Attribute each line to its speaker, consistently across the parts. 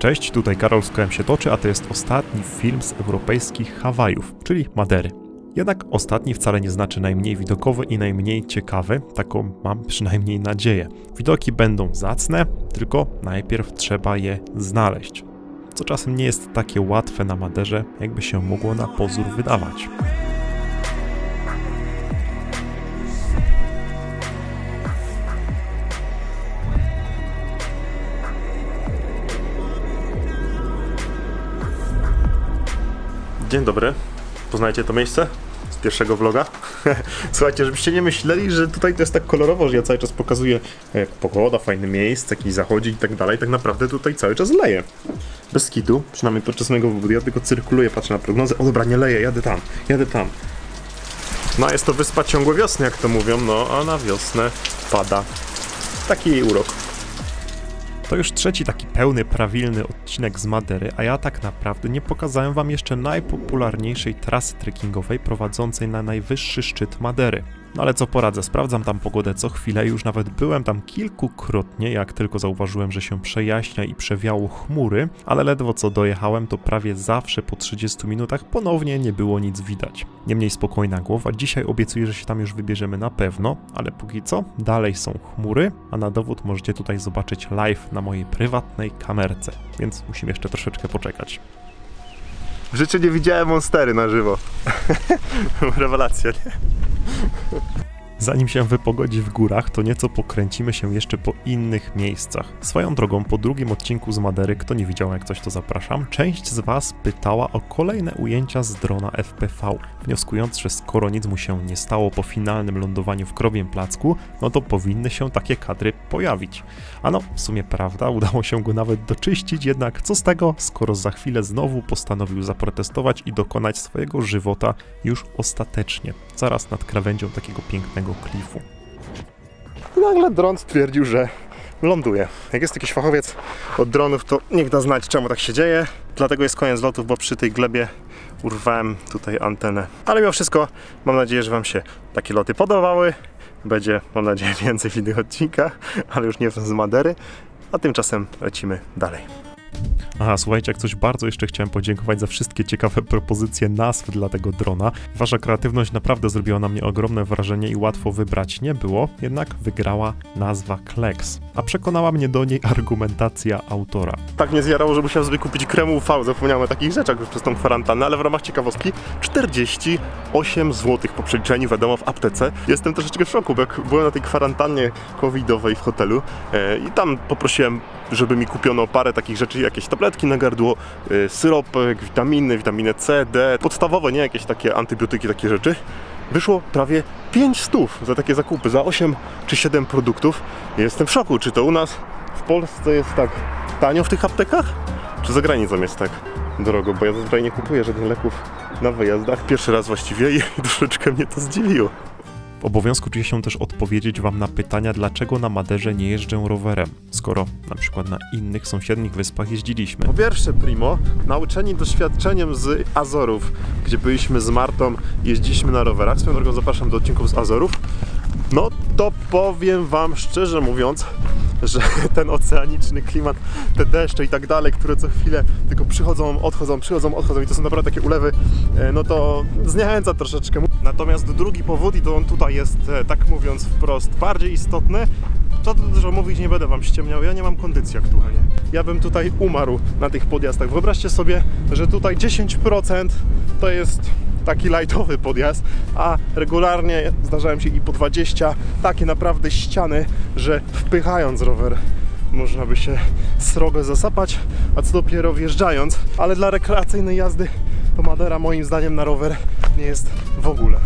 Speaker 1: Cześć, tutaj Karol z Kołem się toczy, a to jest ostatni film z europejskich Hawajów, czyli Madery. Jednak ostatni wcale nie znaczy najmniej widokowy i najmniej ciekawy, taką mam przynajmniej nadzieję. Widoki będą zacne, tylko najpierw trzeba je znaleźć. Co czasem nie jest takie łatwe na Maderze, jakby się mogło na pozór wydawać. Dzień dobry, poznajecie to miejsce z pierwszego vloga? Słuchajcie, żebyście nie myśleli, że tutaj to jest tak kolorowo, że ja cały czas pokazuję jak pogoda, fajne miejsce, jakiś zachodzi i tak dalej. Tak naprawdę tutaj cały czas leje. Bez kitu, przynajmniej podczas mojego wywodu. Ja tylko cyrkuluję, patrzę na prognozę. O dobra, nie leje, jadę tam. No jest to wyspa ciągłe wiosny, jak to mówią, no a na wiosnę pada. Taki jej urok. To już trzeci taki pełny, prawilny odcinek z Madery, a ja tak naprawdę nie pokazałem wam jeszcze najpopularniejszej trasy trekkingowej prowadzącej na najwyższy szczyt Madery. No ale co poradzę, sprawdzam tam pogodę co chwilę, już nawet byłem tam kilkukrotnie, jak tylko zauważyłem, że się przejaśnia i przewiało chmury, ale ledwo co dojechałem, to prawie zawsze po 30 minutach ponownie nie było nic widać. Niemniej spokojna głowa, dzisiaj obiecuję, że się tam już wybierzemy na pewno, ale póki co dalej są chmury, a na dowód możecie tutaj zobaczyć live na mojej prywatnej kamerce, więc musimy jeszcze troszeczkę poczekać. W życiu nie widziałem monstery na żywo. Rewelacja, nie? Zanim się wypogodzi w górach, to nieco pokręcimy się jeszcze po innych miejscach. Swoją drogą, po drugim odcinku z Madery, kto nie widział jak coś, to zapraszam, część z was pytała o kolejne ujęcia z drona FPV, wnioskując, że skoro nic mu się nie stało po finalnym lądowaniu w Krowiem Placku, no to powinny się takie kadry pojawić. A no, w sumie prawda, udało się go nawet doczyścić, jednak co z tego, skoro za chwilę znowu postanowił zaprotestować i dokonać swojego żywota już ostatecznie, zaraz nad krawędzią takiego pięknego klifu. I nagle dron stwierdził, że ląduje. Jak jest jakiś fachowiec od dronów, to niech da znać, czemu tak się dzieje. Dlatego jest koniec lotów, bo przy tej glebie urwałem tutaj antenę. Ale mimo wszystko mam nadzieję, że wam się takie loty podobały. Będzie, mam nadzieję, więcej w innych odcinkach, ale już nie z Madery. A tymczasem lecimy dalej. Aha, słuchajcie, jak coś bardzo jeszcze chciałem podziękować za wszystkie ciekawe propozycje nazw dla tego drona. Wasza kreatywność naprawdę zrobiła na mnie ogromne wrażenie i łatwo wybrać nie było, jednak wygrała nazwa Klex. A przekonała mnie do niej argumentacja autora. Tak mnie zjarało, że musiałem sobie kupić krem UV, zapomniałem o takich rzeczach już przez tą kwarantannę, ale w ramach ciekawostki 48 zł po przeliczeniu, wiadomo, w aptece. Jestem troszeczkę w szoku, bo jak byłem na tej kwarantannie covidowej w hotelu i tam poprosiłem, żeby mi kupiono parę takich rzeczy, jakieś tabletki na gardło, syropek, witaminy C, D, podstawowe, nie jakieś takie antybiotyki, takie rzeczy. Wyszło prawie 500 za takie zakupy, za 8 czy 7 produktów. Jestem w szoku, czy to u nas w Polsce jest tak tanio w tych aptekach, czy za granicą jest tak drogo, bo ja zazwyczaj nie kupuję żadnych leków na wyjazdach. Pierwszy raz właściwie i troszeczkę mnie to zdziwiło. W obowiązku czuję się też odpowiedzieć wam na pytania, dlaczego na Maderze nie jeżdżę rowerem, skoro na przykład na innych sąsiednich wyspach jeździliśmy. Po pierwsze, primo, nauczeni doświadczeniem z Azorów, gdzie byliśmy z Martą, jeździliśmy na rowerach. Swoją drogą zapraszam do odcinków z Azorów. No to powiem wam szczerze mówiąc, że ten oceaniczny klimat, te deszcze i tak dalej, które co chwilę tylko przychodzą, odchodzą i to są naprawdę takie ulewy, no to zniechęca troszeczkę. Natomiast drugi powód, i to on tutaj jest, tak mówiąc wprost, bardziej istotny, to dużo mówić nie będę wam ściemniał, ja nie mam kondycji aktualnie. Ja bym tutaj umarł na tych podjazdach. Wyobraźcie sobie, że tutaj 10% to jest taki lightowy podjazd, a regularnie zdarzałem się i po 20, takie naprawdę ściany, że wpychając rower można by się srogo zasapać, a co dopiero wjeżdżając, ale dla rekreacyjnej jazdy to Madera moim zdaniem na rower nie jest w ogóle.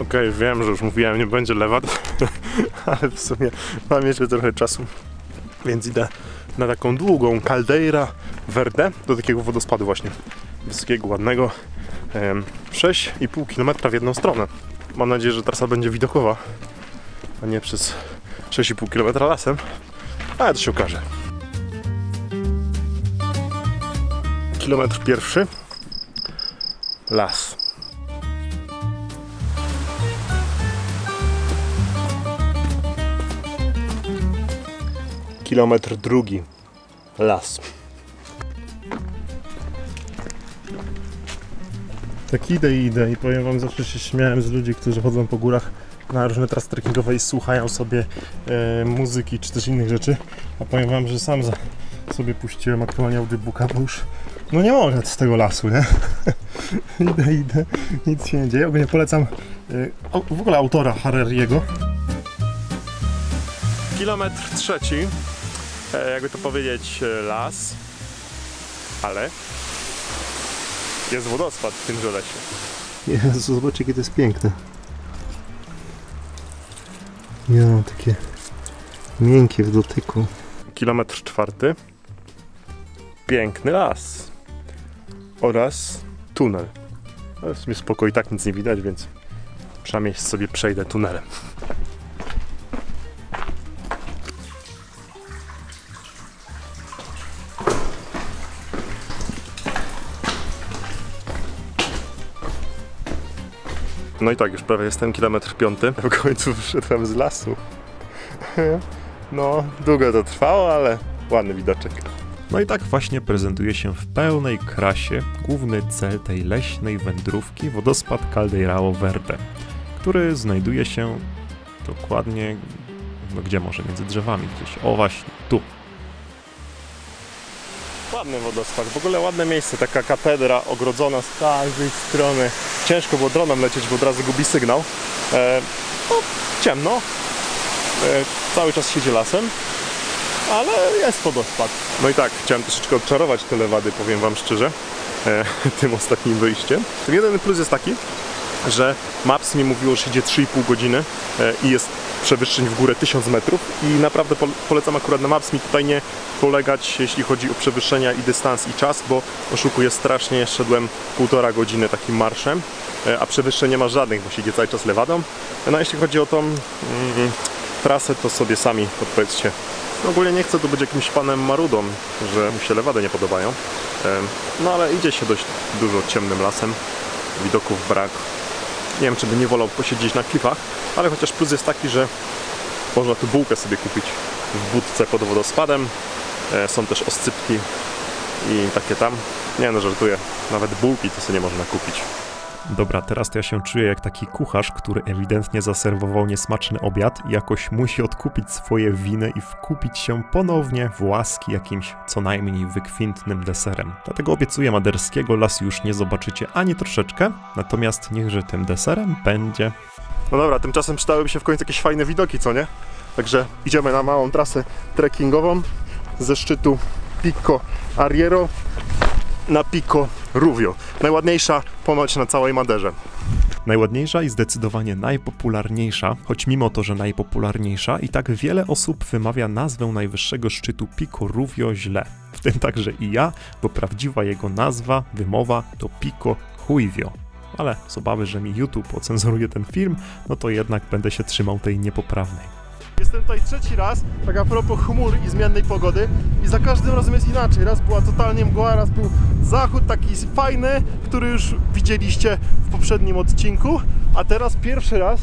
Speaker 1: Okej, wiem, że już mówiłem, nie będzie lewat, ale w sumie mam jeszcze trochę czasu, więc idę na taką długą Caldeira Verde, do takiego wodospadu właśnie, wysokiego, ładnego, 6,5 km w jedną stronę. Mam nadzieję, że trasa będzie widokowa, a nie przez 6,5 km lasem, ale to się okaże. Kilometr pierwszy, las. Kilometr drugi. Las. Tak idę i powiem wam, zawsze się śmiałem z ludzi, którzy chodzą po górach na różne trasy trekkingowe i słuchają sobie muzyki czy też innych rzeczy. A powiem wam, że sam sobie puściłem aktualnie audiobooka, bo już no nie mogę z tego lasu, nie? idę, nic się nie dzieje. Ogólnie polecam w ogóle autora Harariego. Kilometr trzeci, jakby to powiedzieć, las, ale jest wodospad w tymże lesie. Jezu, zobaczcie, jakie to jest piękne. Ja, takie miękkie w dotyku. Kilometr czwarty. Piękny las. Oraz tunel. Ale w sumie spoko, i tak nic nie widać, więc przynajmniej sobie przejdę tunelem. No i tak, już prawie jestem, kilometr piąty. W końcu wyszedłem z lasu. No, długo to trwało, ale ładny widoczek. No i tak właśnie prezentuje się w pełnej krasie główny cel tej leśnej wędrówki, wodospad Caldeirao Verde, który znajduje się dokładnie, no gdzie może, między drzewami gdzieś, o właśnie, tu. Ładny wodospad, w ogóle ładne miejsce, taka katedra ogrodzona z każdej strony. Ciężko było dronem lecieć, bo od razu gubi sygnał. No, ciemno, cały czas siedzi lasem, ale jest wodospad. No i tak, chciałem troszeczkę odczarować te lewady, powiem wam szczerze, tym ostatnim wyjściem. Ten jedyny plus jest taki, że Maps mi mówiło, że idzie 3,5 godziny i jest przewyższeń w górę 1000 metrów i naprawdę polecam akurat na Maps mi tutaj nie polegać, jeśli chodzi o przewyższenia i dystans i czas, bo oszukuję strasznie, szedłem 1,5 godziny takim marszem, a przewyższeń nie ma żadnych, bo się idzie cały czas lewadą. No jeśli chodzi o tą trasę, to sobie sami odpowiedzcie. No, ogólnie nie chcę tu być jakimś panem marudą, że mu się lewady nie podobają, no ale idzie się dość dużo ciemnym lasem, widoków brak. Nie wiem, czy by nie wolał posiedzieć na klifach, ale chociaż plus jest taki, że można tu bułkę sobie kupić w budce pod wodospadem. Są też oscypki i takie tam. Nie no, żartuję. Nawet bułki to sobie nie można kupić. Dobra, teraz to ja się czuję jak taki kucharz, który ewidentnie zaserwował niesmaczny obiad i jakoś musi odkupić swoje winy i wkupić się ponownie w łaski jakimś co najmniej wykwintnym deserem. Dlatego obiecuję, maderskiego lasu już nie zobaczycie ani troszeczkę, natomiast niechże tym deserem będzie. No dobra, tymczasem przydałyby się w końcu jakieś fajne widoki, co nie? Także idziemy na małą trasę trekkingową ze szczytu Pico Arriero na Pico Ruvio. Najładniejsza ponoć na całej Maderze. Najładniejsza i zdecydowanie najpopularniejsza, choć mimo to, że najpopularniejsza, i tak wiele osób wymawia nazwę najwyższego szczytu Pico Ruvio źle. W tym także i ja, bo prawdziwa jego nazwa, wymowa to Pico Huivio. Ale z obawy, że mi YouTube ocenzuruje ten film, no to jednak będę się trzymał tej niepoprawnej. Jestem tutaj trzeci raz, tak a propos chmur i zmiennej pogody, i za każdym razem jest inaczej. Raz była totalnie mgła, raz był zachód taki fajny, który już widzieliście w poprzednim odcinku, a teraz pierwszy raz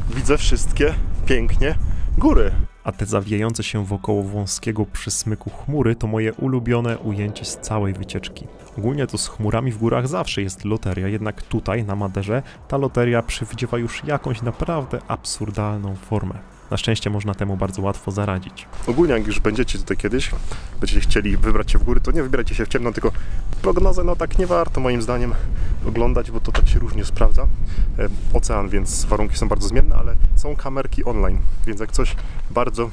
Speaker 1: widzę wszystkie pięknie góry. A te zawijające się wokoło wąskiego przysmyku chmury to moje ulubione ujęcie z całej wycieczki. Ogólnie to z chmurami w górach zawsze jest loteria, jednak tutaj na Maderze ta loteria przywdziewa już jakąś naprawdę absurdalną formę. Na szczęście można temu bardzo łatwo zaradzić. Ogólnie jak już będziecie tutaj kiedyś, będziecie chcieli wybrać się w góry, to nie wybierajcie się w ciemno, tylko prognozę no tak nie warto moim zdaniem oglądać, bo to tak się różnie sprawdza. Ocean, więc warunki są bardzo zmienne, ale są kamerki online, więc jak coś bardzo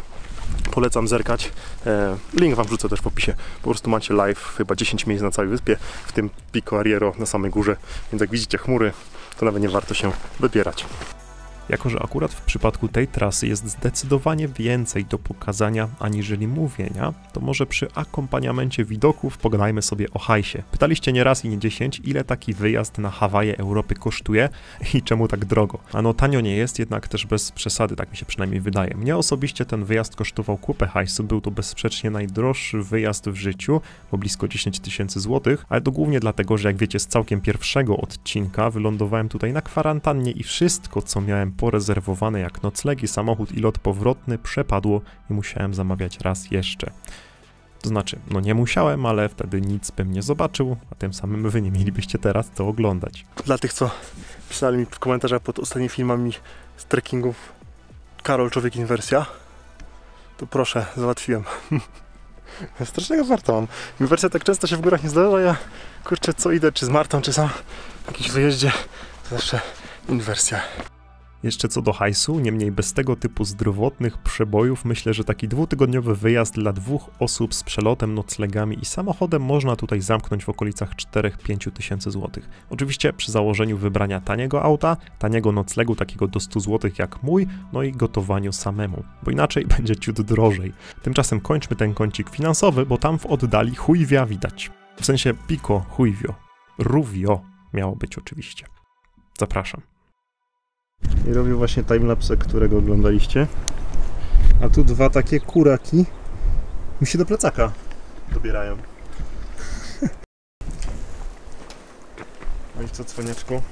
Speaker 1: polecam zerkać. Link wam wrzucę też w opisie. Po prostu macie live, chyba 10 miejsc na całej wyspie, w tym Pico Arriero na samej górze, więc jak widzicie chmury, to nawet nie warto się wybierać. Jako że akurat w przypadku tej trasy jest zdecydowanie więcej do pokazania aniżeli mówienia, to może przy akompaniamencie widoków pogadajmy sobie o hajsie. Pytaliście nie raz i nie 10, ile taki wyjazd na Hawaje Europy kosztuje i czemu tak drogo. Ano tanio nie jest, jednak też bez przesady, tak mi się przynajmniej wydaje. Mnie osobiście ten wyjazd kosztował kupę hajsu, był to bezsprzecznie najdroższy wyjazd w życiu, bo blisko 10 000 złotych, ale to głównie dlatego, że jak wiecie z całkiem pierwszego odcinka wylądowałem tutaj na kwarantannie i wszystko co miałem porezerwowane jak noclegi, samochód i lot powrotny przepadło i musiałem zamawiać raz jeszcze. To znaczy, no nie musiałem, ale wtedy nic bym nie zobaczył, a tym samym wy nie mielibyście teraz co oglądać.
Speaker 2: Dla tych, co pisali mi w komentarzach pod ostatnimi filmami z trekkingów Karol Człowiek Inwersja, to proszę, załatwiłem. Strasznego farta mam. Inwersja tak często się w górach nie zdarza, ja kurczę co idę, czy z Martą, czy sam w jakimś wyjeździe, to zawsze inwersja.
Speaker 1: Jeszcze co do hajsu, niemniej bez tego typu zdrowotnych przebojów myślę, że taki 2-tygodniowy wyjazd dla 2 osób z przelotem, noclegami i samochodem można tutaj zamknąć w okolicach 4-5 tysięcy złotych. Oczywiście przy założeniu wybrania taniego auta, taniego noclegu takiego do 100 złotych jak mój, no i gotowaniu samemu, bo inaczej będzie ciut drożej. Tymczasem kończmy ten kącik finansowy, bo tam w oddali chujwia widać. W sensie Pico chujwio. Rówio miało być oczywiście. Zapraszam.
Speaker 2: I robię właśnie timelapse, którego oglądaliście. A tu 2 takie kuraki mi się do plecaka dobierają. No i co, cwaniaczku?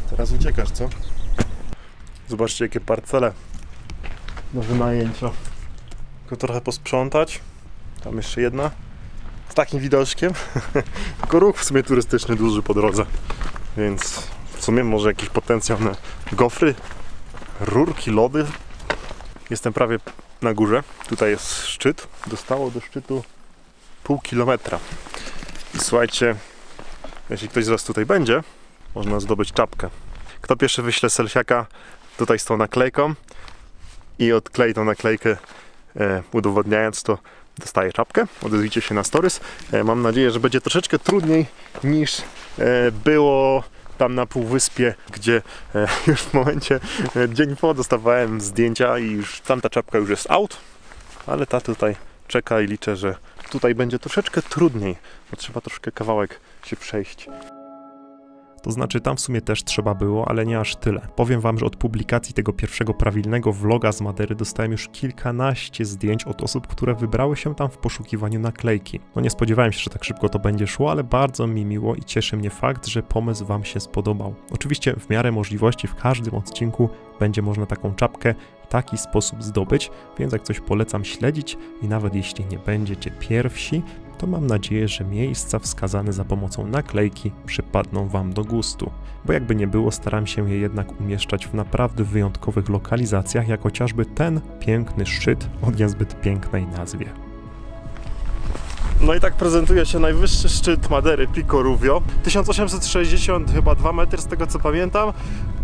Speaker 2: Teraz uciekasz, co? Zobaczcie, jakie parcele do wynajęcia. Tylko trochę posprzątać. Tam jeszcze jedna. Z takim widoczkiem. Tylko ruch w sumie turystyczny duży po drodze. Więc w sumie może jakiś potencjał na gofry, rurki, lody. Jestem prawie na górze. Tutaj jest szczyt. Dostało do szczytu pół kilometra. I słuchajcie, jeśli ktoś z was tutaj będzie, można zdobyć czapkę. Kto pierwszy wyśle selfiaka tutaj z tą naklejką i odklei tą naklejkę udowodniając to, dostaje czapkę. Odezwijcie się na stories. Mam nadzieję, że będzie troszeczkę trudniej niż było tam na półwyspie, gdzie już w momencie dzień po dostawałem zdjęcia i już tamta czapka już jest out, ale ta tutaj czeka i liczę, że tutaj będzie troszeczkę trudniej, bo trzeba troszkę kawałek się przejść.
Speaker 1: To znaczy tam w sumie też trzeba było, ale nie aż tyle. Powiem wam, że od publikacji tego pierwszego prawilnego vloga z Madery dostałem już kilkanaście zdjęć od osób, które wybrały się tam w poszukiwaniu naklejki. No nie spodziewałem się, że tak szybko to będzie szło, ale bardzo mi miło i cieszy mnie fakt, że pomysł wam się spodobał. Oczywiście w miarę możliwości w każdym odcinku będzie można taką czapkę w taki sposób zdobyć, więc jak coś polecam śledzić i nawet jeśli nie będziecie pierwsi, to mam nadzieję, że miejsca wskazane za pomocą naklejki przypadną wam do gustu. Bo jakby nie było, staram się je jednak umieszczać w naprawdę wyjątkowych lokalizacjach, jak chociażby ten piękny szczyt o niezbyt pięknej nazwie.
Speaker 2: No i tak prezentuje się najwyższy szczyt Madery, Pico Rówio. 1860 chyba 2 metry z tego co pamiętam.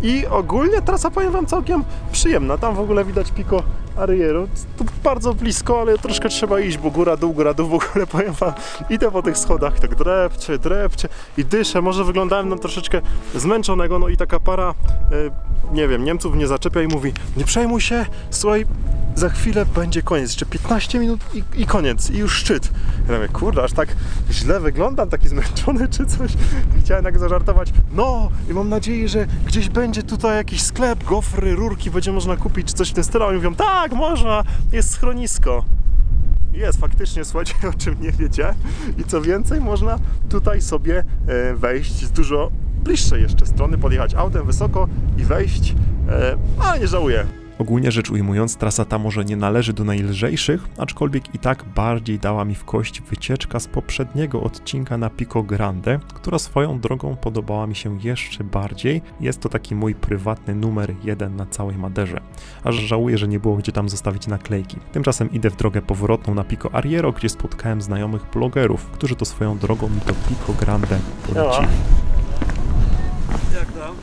Speaker 2: I ogólnie trasa, powiem wam, całkiem przyjemna. Tam w ogóle widać Pico Arriero. To bardzo blisko, ale troszkę trzeba iść, bo góra, dół, w ogóle powiem wam, idę po tych schodach, tak drepcie i dyszę. Może wyglądałem na troszeczkę zmęczonego, no i taka para, nie wiem, Niemców mnie zaczepia i mówi: nie przejmuj się, słuchaj, za chwilę będzie koniec, jeszcze 15 minut i koniec, i już szczyt. Ja mówię, kurde, aż tak źle wyglądam, taki zmęczony czy coś. Chciałem tak zażartować, no i mam nadzieję, że gdzieś będzie tutaj jakiś sklep, gofry, rurki, będzie można kupić czy coś w tym stylu. Oni mówią, tak, można, jest schronisko. Jest, faktycznie, słuchajcie, o czym nie wiecie. I co więcej, można tutaj sobie wejść z dużo bliższej jeszcze strony, podjechać autem wysoko i wejść, ale nie żałuję.
Speaker 1: Ogólnie rzecz ujmując, trasa ta może nie należy do najlżejszych, aczkolwiek i tak bardziej dała mi w kość wycieczka z poprzedniego odcinka na Pico Grande, która swoją drogą podobała mi się jeszcze bardziej. Jest to taki mój prywatny numer 1 na całej Maderze. Aż żałuję, że nie było gdzie tam zostawić naklejki. Tymczasem idę w drogę powrotną na Pico Arriero, gdzie spotkałem znajomych blogerów, którzy to swoją drogą mi do Pico Grande polecili.
Speaker 2: Jak tam?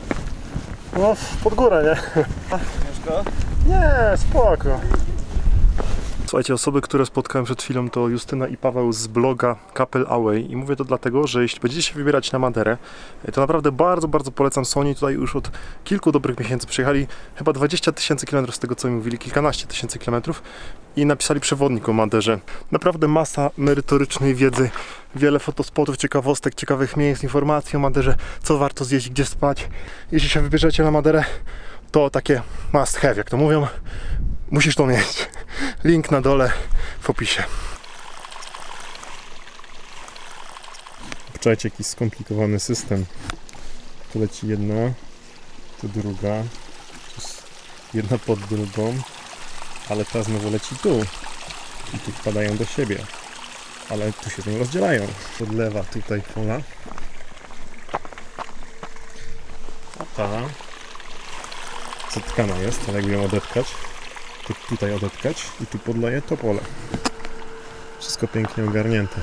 Speaker 2: No, pod górę, nie? Ciężko? Nie, spoko. Słuchajcie, osoby, które spotkałem przed chwilą, to Justyna i Paweł z bloga Couple Away i mówię to dlatego, że jeśli będziecie się wybierać na Maderę, to naprawdę bardzo, bardzo polecam. Są oni tutaj już od kilku dobrych miesięcy. Przejechali chyba 20 000 kilometrów z tego, co mi mówili, kilkanaście tysięcy kilometrów i napisali przewodnik o Maderze. Naprawdę masa merytorycznej wiedzy, wiele fotospotów, ciekawostek, ciekawych miejsc, informacji o Maderze, co warto zjeść, gdzie spać. Jeśli się wybierzecie na Maderę, to takie must have, jak to mówią. Musisz to mieć. Link na dole w opisie. Obczajcie, jakiś skomplikowany system. Tu leci jedna, tu druga.
Speaker 1: jedna pod drugą, ale ta znowu leci tu i tu wpadają do siebie, ale tu się nie rozdzielają. Podlewa tutaj pola, a ta zatkana jest, ale jakby ją odetkać, to tutaj odetkać i tu podleje to pole. Wszystko pięknie ogarnięte.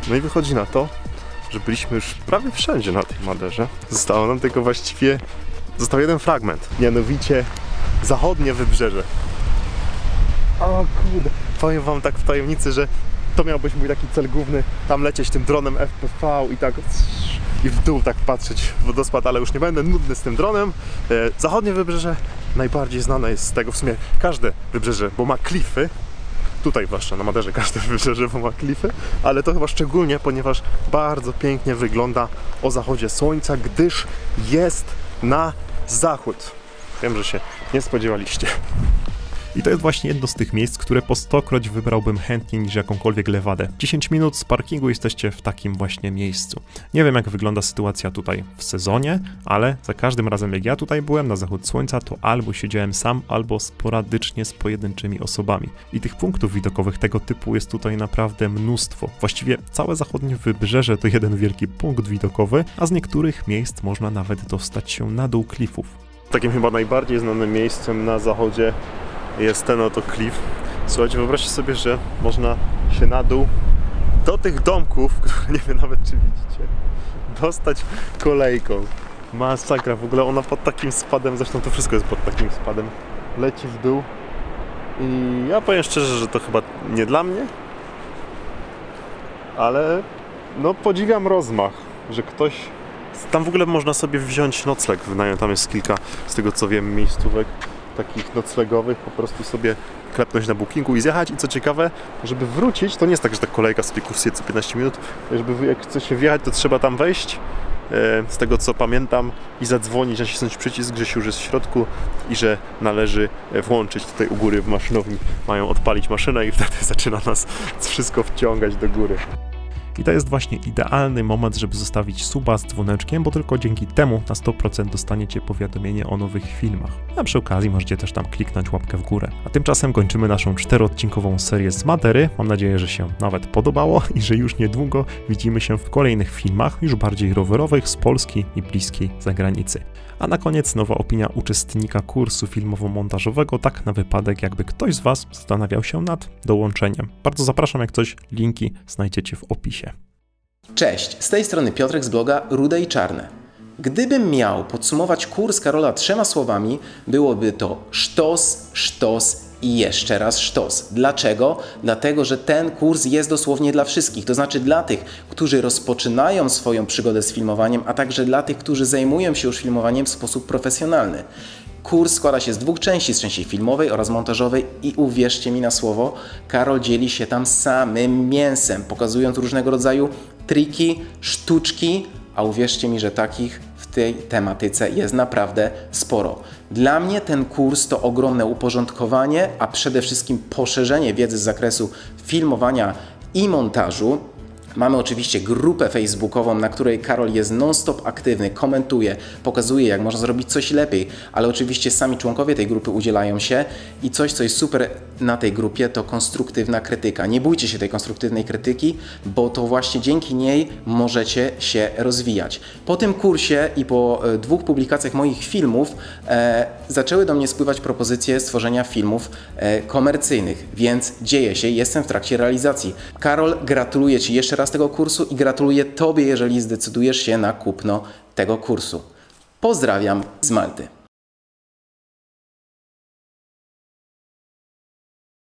Speaker 1: No i wychodzi na to, że byliśmy już prawie wszędzie na tej Maderze. Zostało nam tylko właściwie... Został jeden fragment. Mianowicie zachodnie wybrzeże. O kurde. Powiem wam tak w tajemnicy, że to miał być mój taki cel główny. Tam lecieć tym dronem FPV i tak... I w dół tak patrzeć w wodospad, ale już nie będę nudny z tym dronem. Zachodnie wybrzeże najbardziej znane jest z tego w sumie każde wybrzeże, bo ma klify. Tutaj zwłaszcza na Maderze każde wybrzeże ma klify, ale to chyba szczególnie, ponieważ bardzo pięknie wygląda o zachodzie słońca, gdyż jest na zachód. Wiem, że się nie spodziewaliście. I to jest właśnie jedno z tych miejsc, które po 100-kroć wybrałbym chętniej niż jakąkolwiek lewadę. 10 minut z parkingu jesteście w takim właśnie miejscu. Nie wiem, jak wygląda sytuacja tutaj w sezonie, ale za każdym razem jak ja tutaj byłem na zachód słońca, to albo siedziałem sam, albo sporadycznie z pojedynczymi osobami. I tych punktów widokowych tego typu jest tutaj naprawdę mnóstwo. Właściwie całe zachodnie wybrzeże to jeden wielki punkt widokowy, a z niektórych miejsc można nawet dostać się na dół klifów. Takim chyba najbardziej znanym miejscem na zachodzie jest ten oto klif. Słuchajcie, wyobraźcie sobie, że można się na dół do tych domków, które nie wiem nawet czy widzicie, dostać kolejką. Masakra, w ogóle ona pod takim spadem, zresztą to wszystko jest pod takim spadem, leci w dół i ja powiem szczerze, że to chyba nie dla mnie, ale no podziwiam rozmach, że ktoś... Tam w ogóle można sobie wziąć nocleg, tam jest kilka, z tego co wiem, miejscówek takich noclegowych, po prostu sobie klepnąć na bookingu i zjechać. I co ciekawe, żeby wrócić, to nie jest tak, że ta kolejka sobie kursuje co 15 minut, żeby jak chce się wjechać, to trzeba tam wejść, z tego co pamiętam, i zadzwonić, nacisnąć przycisk, że się już jest w środku i że należy włączyć tutaj u góry w maszynowni, mają odpalić maszynę i wtedy zaczyna nas wszystko wciągać do góry. I to jest właśnie idealny moment, żeby zostawić suba z dzwoneczkiem, bo tylko dzięki temu na 100% dostaniecie powiadomienie o nowych filmach. A przy okazji możecie też tam kliknąć łapkę w górę. A tymczasem kończymy naszą 4-odcinkową serię z Madery. Mam nadzieję, że się nawet podobało i że już niedługo widzimy się w kolejnych filmach, już bardziej rowerowych z Polski i bliskiej zagranicy. A na koniec nowa opinia uczestnika kursu filmowo-montażowego, tak na wypadek, jakby ktoś z Was zastanawiał się nad dołączeniem. Bardzo zapraszam, jak coś, linki znajdziecie w opisie.
Speaker 3: Cześć, z tej strony Piotrek z bloga Rude i Czarne. Gdybym miał podsumować kurs Karola 3 słowami, byłoby to sztos, sztos i jeszcze raz sztos. Dlaczego? Dlatego, że ten kurs jest dosłownie dla wszystkich. To znaczy dla tych, którzy rozpoczynają swoją przygodę z filmowaniem, a także dla tych, którzy zajmują się już filmowaniem w sposób profesjonalny. Kurs składa się z 2 części, z części filmowej oraz montażowej i uwierzcie mi na słowo, Karol dzieli się tam samym mięsem, pokazując różnego rodzaju triki, sztuczki, a uwierzcie mi, że takich w tej tematyce jest naprawdę sporo. Dla mnie ten kurs to ogromne uporządkowanie, a przede wszystkim poszerzenie wiedzy z zakresu filmowania i montażu. Mamy oczywiście grupę facebookową, na której Karol jest non-stop aktywny, komentuje, pokazuje, jak można zrobić coś lepiej, ale oczywiście sami członkowie tej grupy udzielają się i coś, co jest super na tej grupie, to konstruktywna krytyka. Nie bójcie się tej konstruktywnej krytyki, bo to właśnie dzięki niej możecie się rozwijać. Po tym kursie i po 2 publikacjach moich filmów zaczęły do mnie spływać propozycje stworzenia filmów komercyjnych, więc dzieje się, jestem w trakcie realizacji. Karol, gratuluję Ci jeszcze raz tego kursu i gratuluję Tobie, jeżeli zdecydujesz się na kupno tego kursu. Pozdrawiam z Malty.